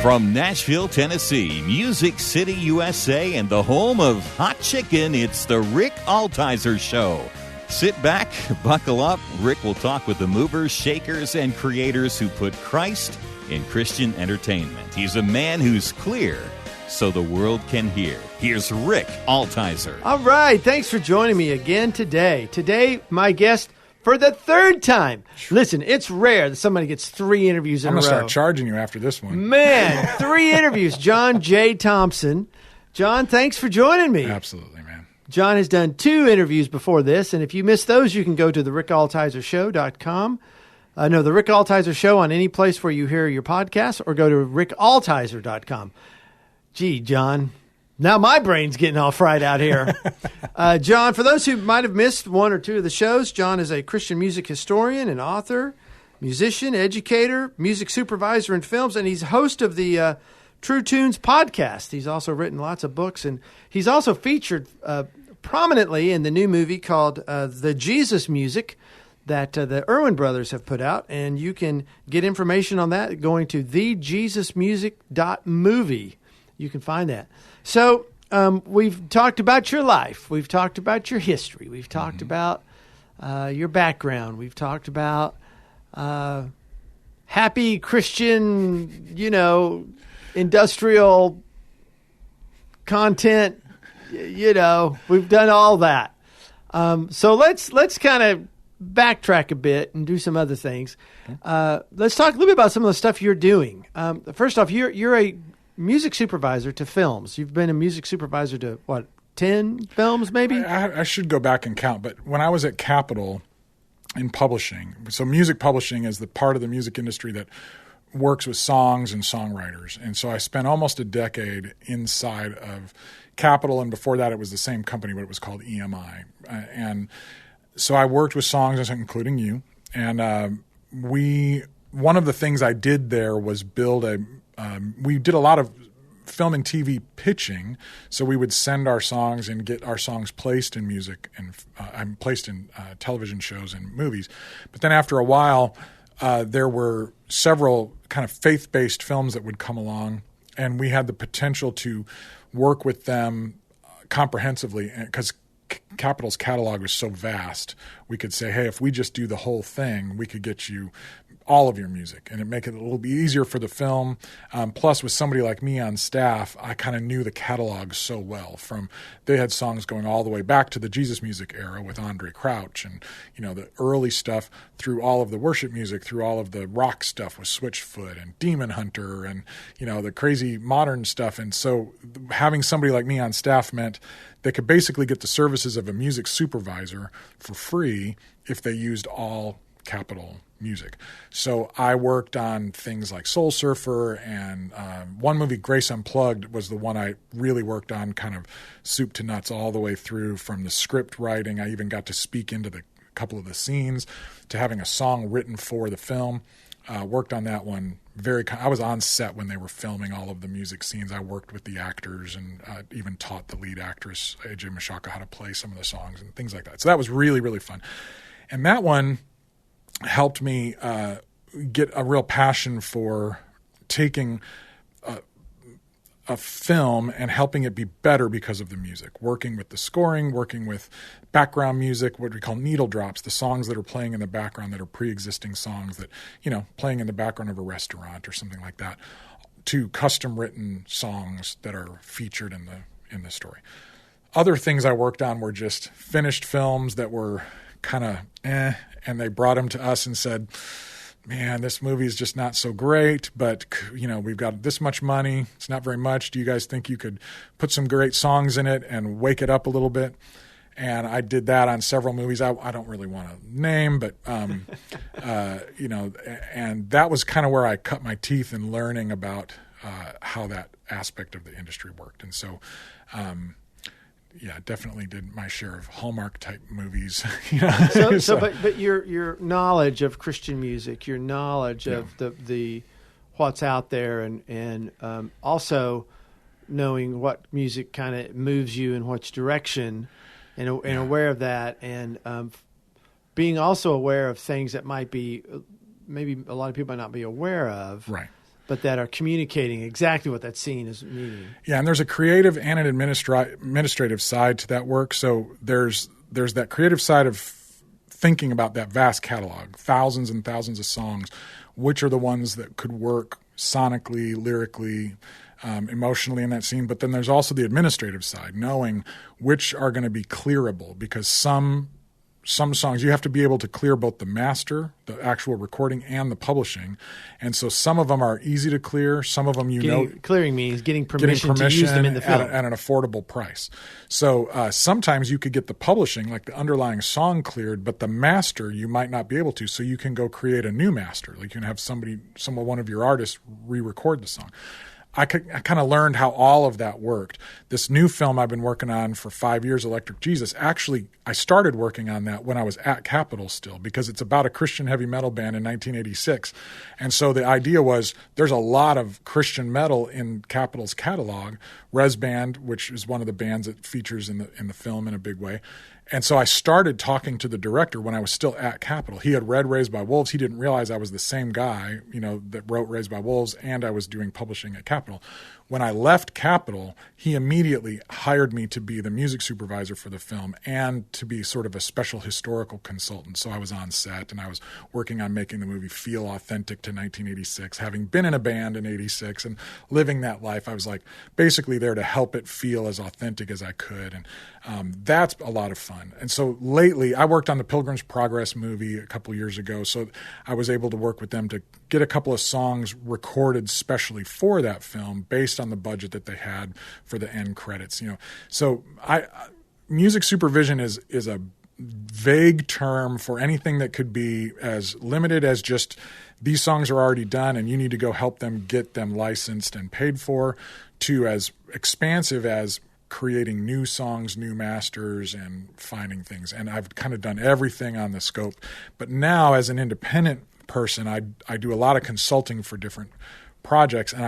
From Nashville, Tennessee, Music City, USA, and the home of hot chicken, it's the Rick Altizer Show. Sit back, buckle up. Rick will talk with the movers, shakers, and creators who put Christ in Christian entertainment. He's a man who's clear so the world can hear. Here's Rick Altizer. All right, thanks for joining me again today. Today, my guest for the third time. Listen, it's rare that somebody gets 3 interviews in a row. I'm going to start charging you after this one. Man, 3 interviews. John J. Thompson. John, thanks for joining me. Absolutely, man. John has done 2 interviews before this, and if you missed those, you can go to the rickaltizershow.com. No, the Rick Altizer Show on any place where you hear your podcast, or go to rickaltizer.com. Gee, John, now my brain's getting all fried out here. John, for those who might have missed 1 or 2 of the shows, John is a Christian music historian and author, musician, educator, music supervisor in films, and he's host of the True Tunes podcast. He's also written lots of books, and he's also featured prominently in the new movie called The Jesus Music that the Irwin brothers have put out, and you can get information on that going to thejesusmusic.movie. You can find that. So we've talked about your life. We've talked about your history. We've talked about your background. We've talked about happy Christian, industrial content. We've done all that. So let's kind of backtrack a bit and do some other things. Let's talk a little bit about some of the stuff you're doing. First off, you're a music supervisor to films. You've been a music supervisor to, 10 films maybe? I should go back and count, but when I was at Capitol in publishing, so music publishing is the part of the music industry that works with songs and songwriters. And so I spent almost a decade inside of Capitol, and before that it was the same company, but it was called EMI. And so I worked with songs, including you, and one of the things I did there was we did a lot of film and TV pitching, so we would send our songs and get our songs placed in music and placed in television shows and movies. But then after a while, there were several kind of faith-based films that would come along, and we had the potential to work with them comprehensively because Capitol's catalog was so vast. We could say, hey, if we just do the whole thing, we could get you all of your music, and it make it a little bit easier for the film. Plus, with somebody like me on staff, I kind of knew the catalog so well. They had songs going all the way back to the Jesus Music era with Andre Crouch, and the early stuff through all of the worship music, through all of the rock stuff with Switchfoot and Demon Hunter, and the crazy modern stuff. And so, having somebody like me on staff meant they could basically get the services of a music supervisor for free if they used all Capitol music. So I worked on things like Soul Surfer, and one movie, Grace Unplugged, was the one I really worked on kind of soup to nuts all the way through, from the script writing. I even got to speak into the couple of the scenes, to having a song written for the film. Worked on that one. I was on set when they were filming all of the music scenes. I worked with the actors and even taught the lead actress, AJ Mashaka, how to play some of the songs and things like that. So that was really, really fun. And that one helped me get a real passion for taking a film and helping it be better because of the music, working with the scoring, working with background music, what we call needle drops, the songs that are playing in the background that are pre-existing songs that, playing in the background of a restaurant or something like that, to custom written songs that are featured in the story. Other things I worked on were just finished films that were kind of and they brought them to us and said, man, this movie is just not so great, but, we've got this much money. It's not very much. Do you guys think you could put some great songs in it and wake it up a little bit? And I did that on several movies. I don't really want to name, but, and that was kind of where I cut my teeth in learning about how that aspect of the industry worked. And so, definitely did my share of Hallmark type movies. But your knowledge of Christian music, your knowledge of the what's out there, and also knowing what music kind of moves you in which direction, and aware of that, and being also aware of things that might be maybe a lot of people might not be aware of. Right. but that are communicating exactly what that scene is needing. Yeah, and there's a creative and an administrative side to that work. So there's that creative side of thinking about that vast catalog, thousands and thousands of songs, which are the ones that could work sonically, lyrically, emotionally in that scene. But then there's also the administrative side, knowing which are going to be clearable, because some songs you have to be able to clear both the master, the actual recording, and the publishing. And so some of them are easy to clear. Some of them, clearing means getting permission to use them in the film at an affordable price. So sometimes you could get the publishing, like the underlying song, cleared, but the master you might not be able to. So you can go create a new master. Like you can have one of your artists re-record the song. I kind of learned how all of that worked. This new film I've been working on for 5 years, Electric Jesus, actually I started working on that when I was at Capitol still, because it's about a Christian heavy metal band in 1986. And so the idea was there's a lot of Christian metal in Capitol's catalog. Res Band, which is one of the bands that features in the film in a big way. And so I started talking to the director when I was still at Capitol. He had read Raised by Wolves. He didn't realize I was the same guy, that wrote Raised by Wolves, and I was doing publishing at Capitol. When I left Capitol, he immediately hired me to be the music supervisor for the film and to be sort of a special historical consultant. So I was on set and I was working on making the movie feel authentic to 1986. Having been in a band in 86 and living that life, I was like basically there to help it feel as authentic as I could. And that's a lot of fun. And so lately, I worked on the Pilgrim's Progress movie a couple years ago. So I was able to work with them to get a couple of songs recorded specially for that film based on the budget that they had for the end credits. So music supervision is a vague term for anything that could be as limited as just these songs are already done and you need to go help them get them licensed and paid for, to as expansive as creating new songs, new masters, and finding things. And I've kind of done everything on the scope. But now as an independent person, I do a lot of consulting for different projects, and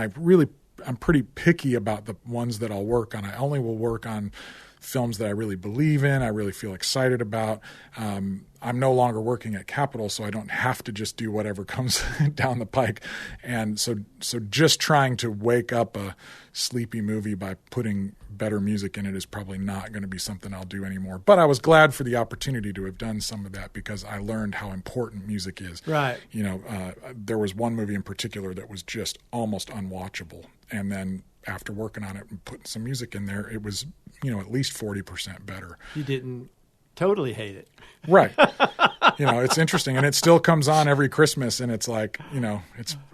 I'm pretty picky about the ones that I'll work on. I only will work on films that I really believe in, I really feel excited about. I'm no longer working at Capitol, so I don't have to just do whatever comes down the pike. And so just trying to wake up a sleepy movie by putting better music in it is probably not going to be something I'll do anymore. But I was glad for the opportunity to have done some of that because I learned how important music is. Right. There was one movie in particular that was just almost unwatchable. And then after working on it and putting some music in there, it was, at least 40% better. You didn't totally hate it. Right. It's interesting. And it still comes on every Christmas. And it's like,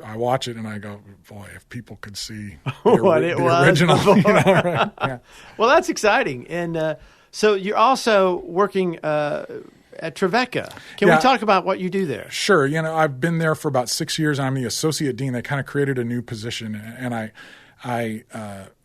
I watch it and I go, boy, if people could see what it was original. Right? Yeah. Well, that's exciting. And so you're also working at Trevecca. Can we talk about what you do there? Sure. I've been there for about 6 years. I'm the associate dean. They kind of created a new position. And I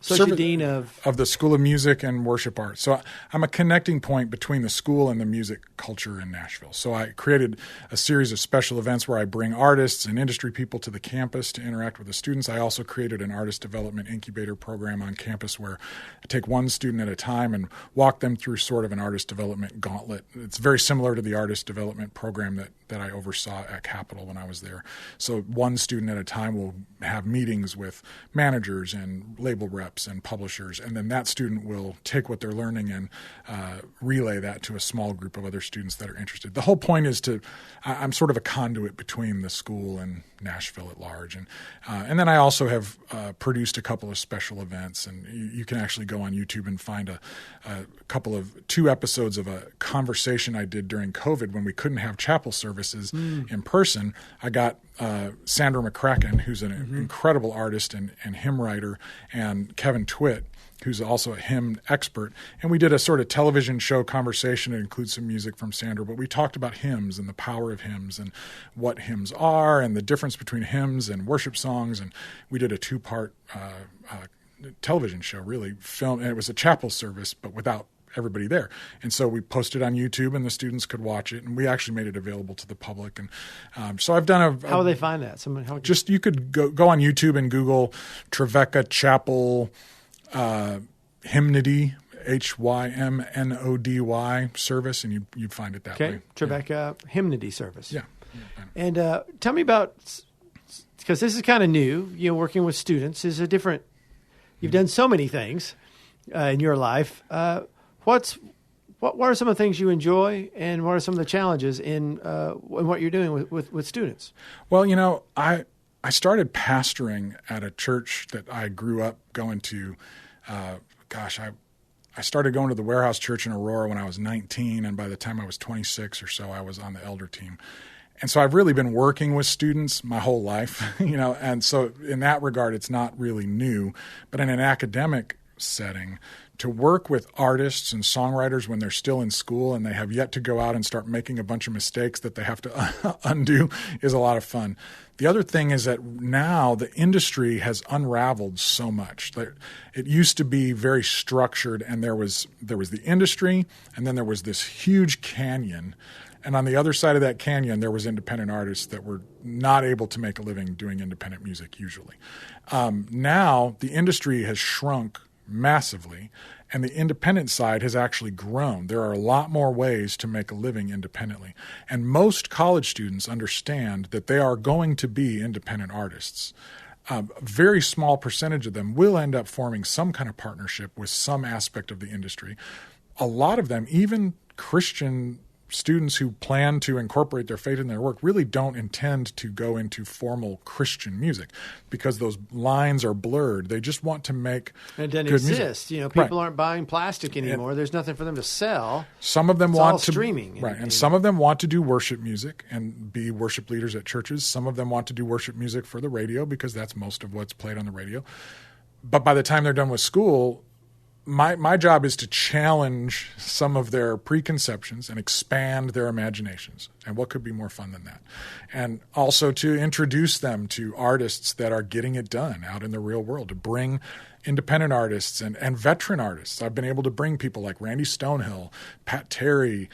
Associate Dean of the School of Music and Worship Arts. So I'm a connecting point between the school and the music culture in Nashville. So I created a series of special events where I bring artists and industry people to the campus to interact with the students. I also created an artist development incubator program on campus where I take one student at a time and walk them through sort of an artist development gauntlet. It's very similar to the artist development program that I oversaw at Capitol when I was there. So one student at a time will have meetings with managers and label reps and publishers, and then that student will take what they're learning and relay that to a small group of other students that are interested. The whole point is I'm sort of a conduit between the school and Nashville at large. And then I also have produced a couple of special events, and you can actually go on YouTube and find two episodes of a conversation I did during COVID when we couldn't have chapel services in person. I got Sandra McCracken, who's an incredible artist and hymn writer, and Kevin Twitt, who's also a hymn expert. And we did a sort of television show conversation that includes some music from Sandra, but we talked about hymns and the power of hymns and what hymns are and the difference between hymns and worship songs. And we did a 2-part television show, really, filmed, and it was a chapel service, but without everybody there. And so we posted on YouTube and the students could watch it, and we actually made it available to the public. And so I've done How will they find that? You could go on YouTube and Google Trevecca Chapel hymnody, HYMNODY service, and you'd find it that way. Trevecca hymnody service. Yeah. And tell me about because this is kind of new, working with students is a different, you've done so many things in your life. What are some of the things you enjoy, and what are some of the challenges in what you're doing with students? Well, I started pastoring at a church that I grew up going to. I started going to the Warehouse Church in Aurora when I was 19, and by the time I was 26 or so, I was on the elder team. And so I've really been working with students my whole life, and so in that regard, it's not really new. But in an academic setting, to work with artists and songwriters when they're still in school and they have yet to go out and start making a bunch of mistakes that they have to undo is a lot of fun. The other thing is that now the industry has unraveled so much. It used to be very structured, and there was the industry, and then there was this huge canyon. And on the other side of that canyon, there was independent artists that were not able to make a living doing independent music usually. Now the industry has shrunk massively, and the independent side has actually grown. There are a lot more ways to make a living independently. And most college students understand that they are going to be independent artists. A very small percentage of them will end up forming some kind of partnership with some aspect of the industry. A lot of them, even Christian students who plan to incorporate their faith in their work, really don't intend to go into formal Christian music because those lines are blurred. They just want to make and it doesn't good exist. Music. People aren't buying plastic anymore. There's nothing for them to sell. Some of them it's want all to streaming, right, and some of them want to do worship music and be worship leaders at churches. Some of them want to do worship music for the radio because that's most of what's played on the radio. But by the time they're done with school, my job is to challenge some of their preconceptions and expand their imaginations. And what could be more fun than that? And also to introduce them to artists that are getting it done out in the real world, to bring independent artists and veteran artists. I've been able to bring people like Randy Stonehill, Pat Terry,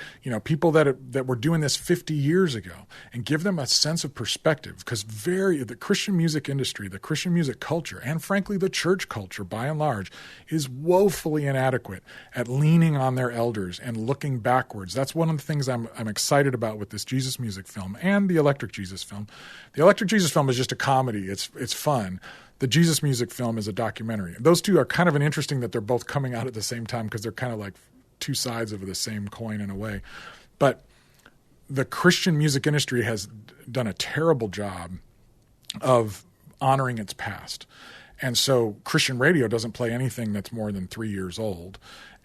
people that were doing this 50 years ago, and give them a sense of perspective, because the Christian music industry, the Christian music culture, and frankly the church culture by and large is woefully inadequate at leaning on their elders and looking backwards. That's one of the things I'm excited about with this Jesus music film and the Electric Jesus film. The Electric Jesus film is just a comedy. It's fun. The Jesus music film is a documentary. Those two are kind of interesting that they're both coming out at the same time because they're kind of like two sides of the same coin in a way. But the Christian music industry has done a terrible job of honoring its past. And so Christian radio doesn't play anything that's more than 3 years old.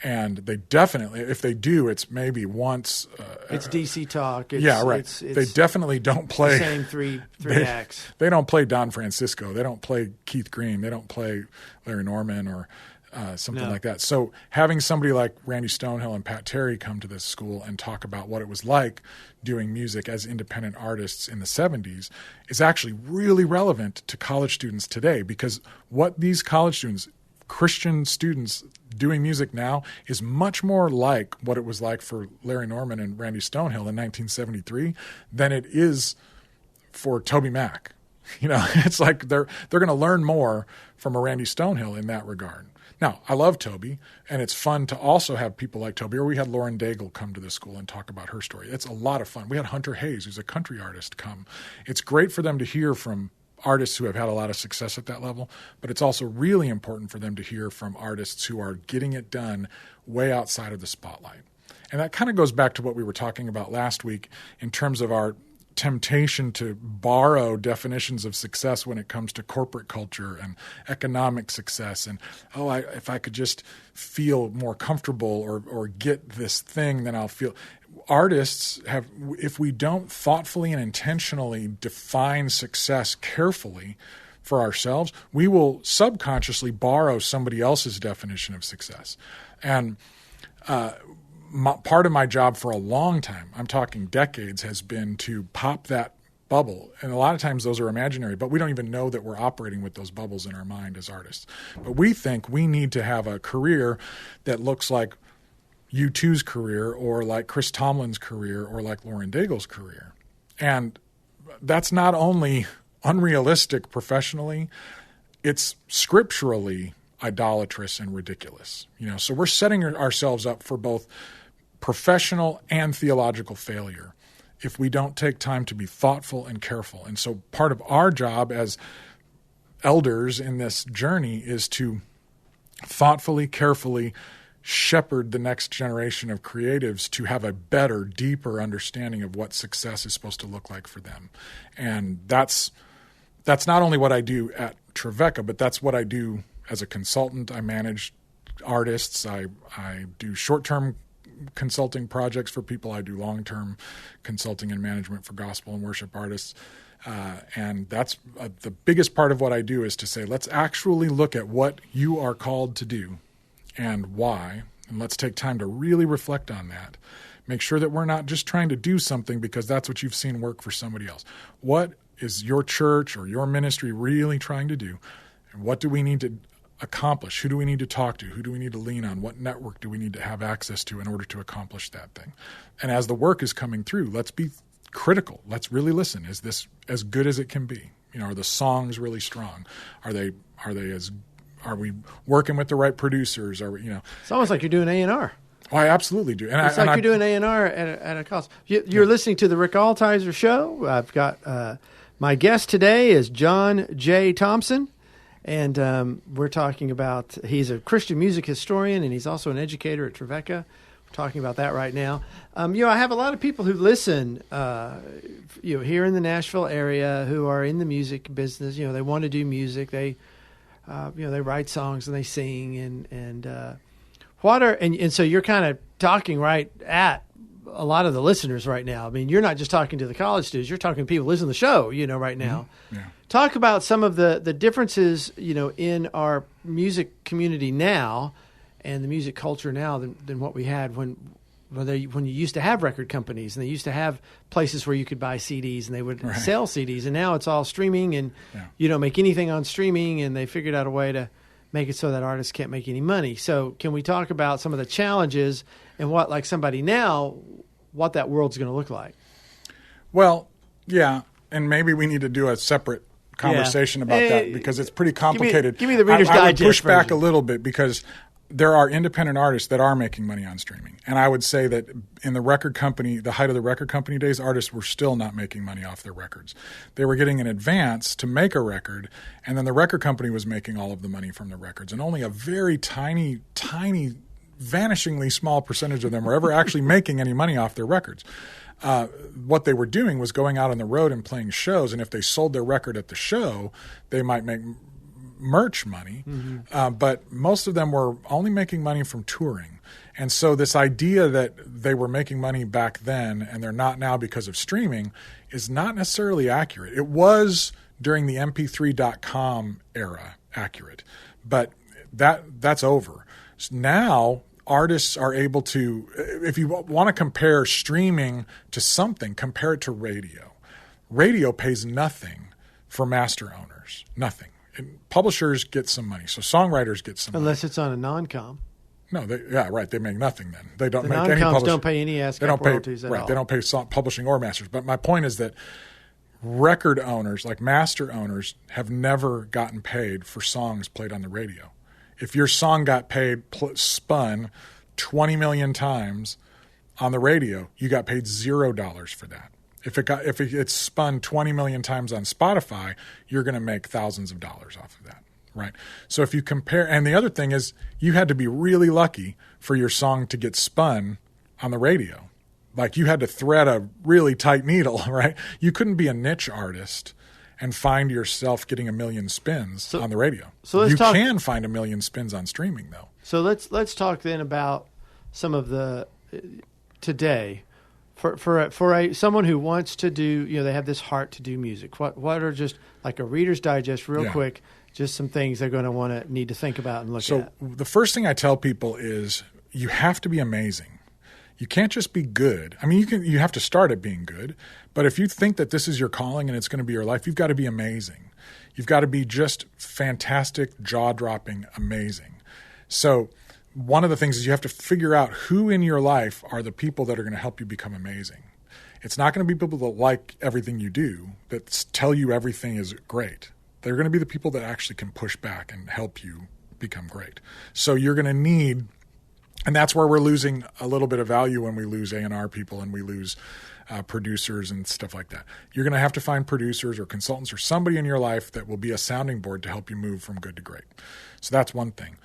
And they definitely, if they do, it's maybe once. It's DC talk. Right. They definitely don't play. The same three acts. They don't play Don Francisco. They don't play Keith Green. They don't play Larry Norman or something like that. So having somebody like Randy Stonehill and Pat Terry come to this school and talk about what it was like doing music as independent artists in the 70s is actually really relevant to college students today, because what these college students, Christian students doing music now, is much more like what it was like for Larry Norman and Randy Stonehill in 1973 than it is for Toby Mac. It's like they're going to learn more from a Randy Stonehill in that regard. Now, I love Toby, and it's fun to also have people like Toby. Or we had Lauren Daigle come to the school and talk about her story. It's a lot of fun. We had Hunter Hayes, who's a country artist, come. It's great for them to hear from artists who have had a lot of success at that level, but it's also really important for them to hear from artists who are getting it done way outside of the spotlight. And that kind of goes back to what we were talking about last week in terms of our temptation to borrow definitions of success when it comes to corporate culture and economic success. And, if I could just feel more comfortable or get this thing, then I'll feel. Artists have, if we don't thoughtfully and intentionally define success carefully for ourselves, we will subconsciously borrow somebody else's definition of success. And part of my job for a long time, I'm talking decades, has been to pop that bubble. And a lot of times those are imaginary, but we don't even know that we're operating with those bubbles in our mind as artists. But we think we need to have a career that looks like U2's career, or like Chris Tomlin's career, or like Lauren Daigle's career. And that's not only unrealistic professionally, it's scripturally idolatrous and ridiculous. So we're setting ourselves up for both professional and theological failure if we don't take time to be thoughtful and careful. And so part of our job as elders in this journey is to thoughtfully, carefully shepherd the next generation of creatives to have a better, deeper understanding of what success is supposed to look like for them. And that's not only what I do at Trevecca, but that's what I do as a consultant. I manage artists. I do short-term consulting projects for people. I do long-term consulting and management for gospel and worship artists. And that's the biggest part of what I do is to say, let's actually look at what you are called to do and why, and let's take time to really reflect on that. Make sure that we're not just trying to do something because that's what you've seen work for somebody else. What is your church or your ministry really trying to do? And what do we need to accomplish? Who do we need to talk to? Who do we need to lean on? What network do we need to have access to in order to accomplish that thing? And as the work is coming through, let's be critical. Let's really listen. Is this as good as it can be? Are the songs really strong? Are we working with the right producers? Are we, It's almost like you're doing A&R. Oh, I absolutely do. It's like you're doing A&R at a cost. You're listening to the Rick Altizer Show. I've got my guest today is John J. Thompson. And we're talking about, he's a Christian music historian, and he's also an educator at Trevecca. We're talking about that right now. I have a lot of people who listen, here in the Nashville area who are in the music business. They want to do music. They write songs and they sing. And so you're kind of talking right at a lot of the listeners right now. I mean, you're not just talking to the college students. You're talking to people listening to the show, right now. Mm-hmm. Yeah. Talk about some of the differences, in our music community now and the music culture now than what we had when you used to have record companies and they used to have places where you could buy CDs and they would sell CDs. And now it's all streaming and you don't make anything on streaming, and they figured out a way to make it so that artists can't make any money. So can we talk about some of the challenges and what, like somebody now, what that world's going to look like? Well, yeah, and maybe we need to do a separate conversation about that because it's pretty complicated. Give me the Reader's Digest I would push version. back a little bit because there are independent artists that are making money on streaming. And I would say that in the record company, the height of the record company days, artists were still not making money off their records. They were getting an advance to make a record, and then the record company was making all of the money from the records. And only a very tiny, vanishingly small percentage of them were ever actually making any money off their records. What they were doing was going out on the road and playing shows, and if they sold their record at the show, they might make merch money, but most of them were only making money from touring. And so this idea that they were making money back then and they're not now because of streaming is not necessarily accurate. It was during the mp3.com era accurate, but that's over. Now artists are able to, if you want to compare streaming to something, compare it to radio. Radio pays nothing for master owners, nothing. And publishers get some money, so songwriters get some Unless money. it's on a non-com. No, they make nothing then. They don't The make any non-coms publishing. don't pay any ASCAP royalties at all. They don't pay publishing or masters. But my point is that record owners, like master owners, have never gotten paid for songs played on the radio. If your song got spun 20 million times on the radio, you got paid $0 for that. If it's spun 20 million times on Spotify, you're going to make thousands of dollars off of that, right? So if you compare, and the other thing is you had to be really lucky for your song to get spun on the radio. Like you had to thread a really tight needle, right? You couldn't be a niche artist and find yourself getting 1 million spins on the radio. So you can find 1 million spins on streaming, though. So let's talk then about some of the today. For someone who wants to do, they have this heart to do music. What are just like a Reader's Digest, real quick, just some things they're going to need to think about and look at? So the first thing I tell people is you have to be amazing. You can't just be good. I mean, you have to start at being good, but if you think that this is your calling and it's going to be your life, you've got to be amazing. You've got to be just fantastic, jaw-dropping, amazing. So one of the things is you have to figure out who in your life are the people that are going to help you become amazing. It's not going to be people that like everything you do, that tell you everything is great. They're going to be the people that actually can push back and help you become great. So you're going to need And that's where we're losing a little bit of value when we lose A&R people and we lose producers and stuff like that. You're going to have to find producers or consultants or somebody in your life that will be a sounding board to help you move from good to great. So that's one thing.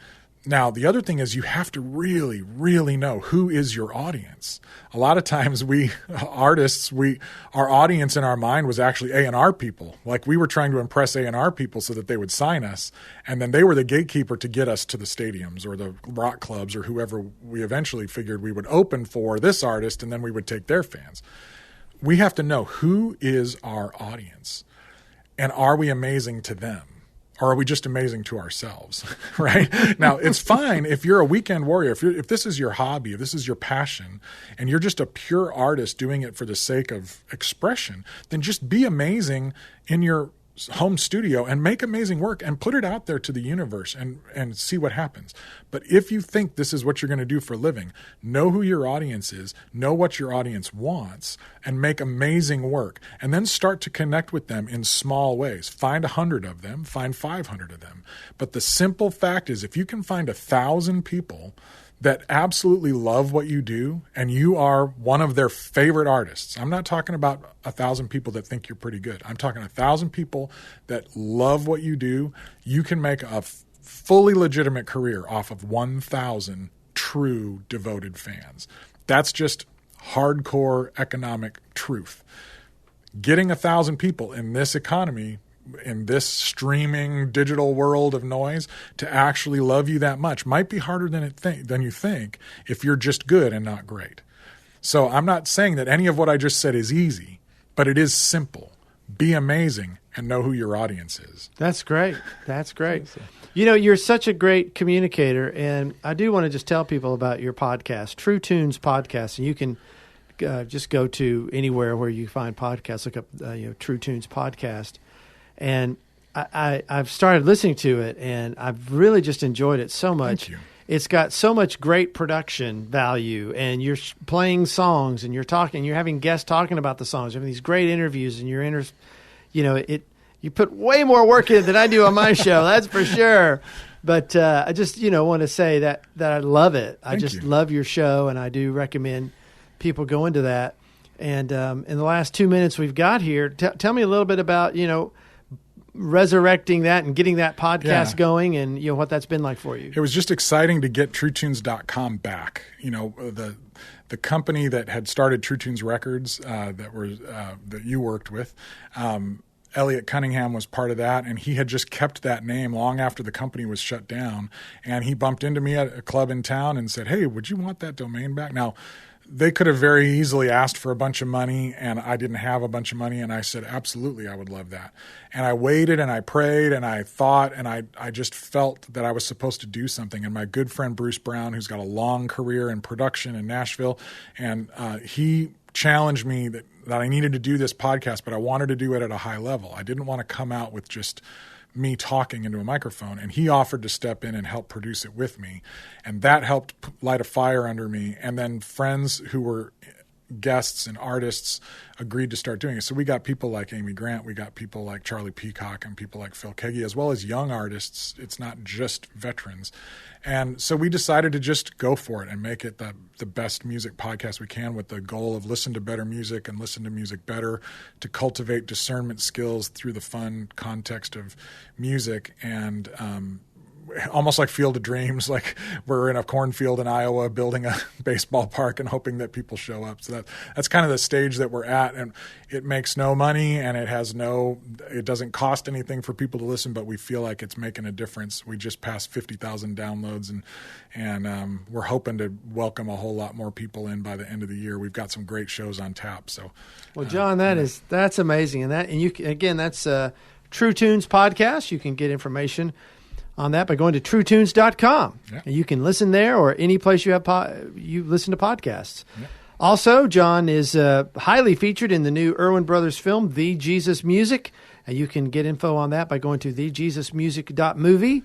Now, the other thing is you have to really, really know who is your audience. A lot of times our audience in our mind was actually A&R people. Like we were trying to impress A&R people so that they would sign us, and then they were the gatekeeper to get us to the stadiums or the rock clubs or whoever we eventually figured we would open for this artist, and then we would take their fans. We have to know who is our audience, and are we amazing to them? Or are we just amazing to ourselves, right? Now, it's fine if you're a weekend warrior, if this is your hobby, if this is your passion, and you're just a pure artist doing it for the sake of expression, then just be amazing in your home studio and make amazing work and put it out there to the universe and see what happens. But if you think this is what you're going to do for a living, know who your audience is, know what your audience wants, and make amazing work. And then start to connect with them in small ways. Find 100 of them, find 500 of them. But the simple fact is, if you can find 1,000 people that absolutely love what you do and you are one of their favorite artists. I'm not talking about 1,000 people that think you're pretty good. I'm talking 1,000 people that love what you do. You can make a fully legitimate career off of 1,000 true devoted fans. That's just hardcore economic truth. Getting 1,000 people in this economy, in this streaming digital world of noise, to actually love you that much might be harder than you think if you're just good and not great. So I'm not saying that any of what I just said is easy, but it is simple. Be amazing and know who your audience is. That's great. That's great. You know, you're such a great communicator, and I do want to just tell people about your podcast, True Tunes Podcast, and you can just go to anywhere where you find podcasts, look up True Tunes Podcast. And I've started listening to it, and I've really just enjoyed it so much. Thank you. It's got so much great production value, and you're playing songs, and you're having guests talking about the songs, you're having these great interviews, and you put way more work in than I do on my show, that's for sure. But I just want to say that I love it. I just love your show, and I do recommend people go into that. And in the last 2 minutes we've got here, tell me a little bit about resurrecting that and getting that podcast going, and what that's been like for you. It was just exciting to get TrueTunes.com back. The company that had started True Tunes Records that you worked with, Elliot Cunningham was part of that, and he had just kept that name long after the company was shut down. And he bumped into me at a club in town and said, "Hey, would you want that domain back?" Now, they could have very easily asked for a bunch of money, and I didn't have a bunch of money, and I said, absolutely, I would love that. And I waited, and I prayed, and I thought, and I just felt that I was supposed to do something. And my good friend Bruce Brown, who's got a long career in production in Nashville, and he challenged me that I needed to do this podcast, but I wanted to do it at a high level. I didn't want to come out with just me talking into a microphone, and he offered to step in and help produce it with me, and that helped light a fire under me. And then friends who were guests and artists agreed to start doing it. So we got people like Amy Grant, we got people like Charlie Peacock, and people like Phil Keggy, as well as young artists. It's not just veterans. And so we decided to just go for it and make it the best music podcast we can, with the goal of listen to better music and listen to music better, to cultivate discernment skills through the fun context of music. And almost like Field of Dreams, like we're in a cornfield in Iowa building a baseball park and hoping that people show up. So that's kind of the stage that we're at, and it makes no money, and it doesn't cost anything for people to listen, but we feel like it's making a difference. We just passed 50,000 downloads, and we're hoping to welcome a whole lot more people in by the end of the year. We've got some great shows on tap. So, well, John, that's amazing, and you again, that's True Tunes Podcast. You can get information on that by going to truetunes.com. Yeah. And you can listen there or any place you listen to podcasts. Yeah. Also, John is highly featured in the new Irwin Brothers film, The Jesus Music. And you can get info on that by going to thejesusmusic.movie.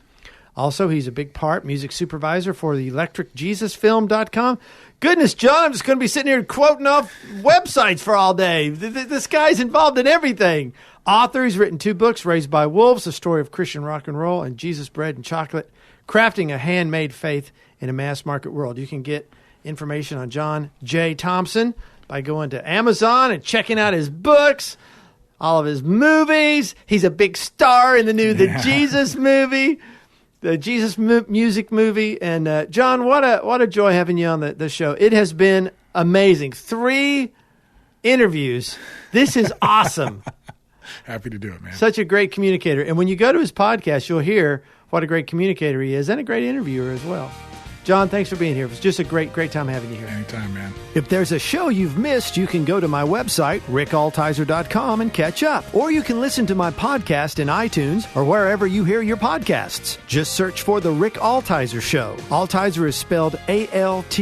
Also, he's a big part, music supervisor for the electricjesusfilm.com. Goodness, John, I'm just going to be sitting here quoting off websites for all day. This guy's involved in everything. Author, he's written 2 books, Raised by Wolves, The Story of Christian Rock and Roll, and Jesus, Bread and Chocolate, Crafting a Handmade Faith in a Mass Market World. You can get information on John J. Thompson by going to Amazon and checking out his books, all of his movies. He's a big star in the new The Jesus movie. The Jesus music movie. And John, what a joy having you on the show. It has been amazing. 3 interviews. This is awesome. Happy to do it, man. Such a great communicator. And when you go to his podcast, you'll hear what a great communicator he is and a great interviewer as well. John, thanks for being here. It was just a great time having you here. Anytime, man. If there's a show you've missed, you can go to my website, rickaltizer.com, and catch up. Or you can listen to my podcast in iTunes or wherever you hear your podcasts. Just search for The Rick Altizer Show. Altizer is spelled Altizer.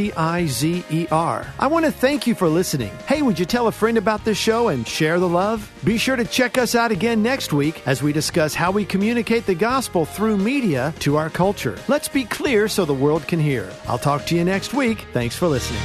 I want to thank you for listening. Hey, would you tell a friend about this show and share the love? Be sure to check us out again next week as we discuss how we communicate the gospel through media to our culture. Let's be clear so the world can hear. I'll talk to you next week. Thanks for listening.